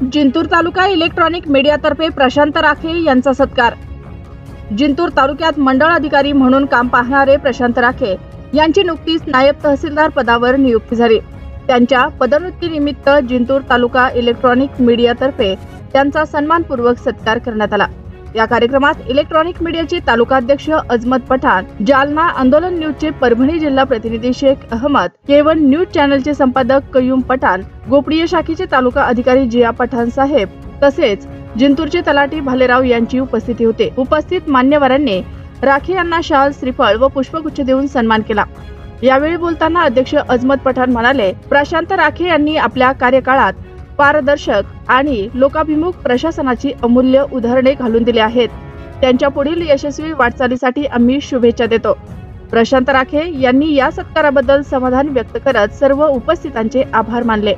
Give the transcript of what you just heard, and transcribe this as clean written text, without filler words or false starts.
जिंतूर तालुका electronic मीडियातर्फे Prashant राखे यांचा सत्कार। जिंतूर तालुक्यात मंडळ अधिकारी म्हणून काम पाहणारे प्रशांत राखे यांची नुकतीच नायब तहसीलदार पदावर नियुक्ती झाली। त्यांच्या पदोन्नतीनिमित्त जिंतूर तालुका इलेक्ट्रॉनिक मीडियातर्फे त्यांचा सन्मानपूर्वक सत्कार करण्यात आला। या कार्यक्रमात इलेक्ट्रॉनिक मीडियाचे तालुकाध्यक्ष अजमत पठाण, जालना आंदोलन न्यूजचे परभणी जिल्हा प्रतिनिधी शेख अहमद, केवन न्यूज चॅनलचे संपादक कयूम पठाण, गोपडीय शाखेचे तालुका अधिकारी जिया पठाण साहेब तसेच जिंतूरचे तलाठी भालेराव यांची उपस्थिती होते। उपस्थित मान्यवरांनी राखे यांना शाल, श्रीफळ व पुष्पगुच्छ देऊन सन्मान केला। यावेळी बोलताना अध्यक्ष अजमत पठाण म्हणाले, प्रशांत राखे यांनी आपल्या कार्यकाळात पारदर्शक आणि लोकाभिमुख प्रशासनाची अमूल्य उदाहरणे घालून दिली आहेत। त्यांच्या पुढील यशस्वी वाटचालीसाठी आम्ही शुभेच्छा देतो। प्रशांत राखे यांनी या सत्काराबद्दल समाधान व्यक्त करत सर्व उपस्थितांचे आभार मानले।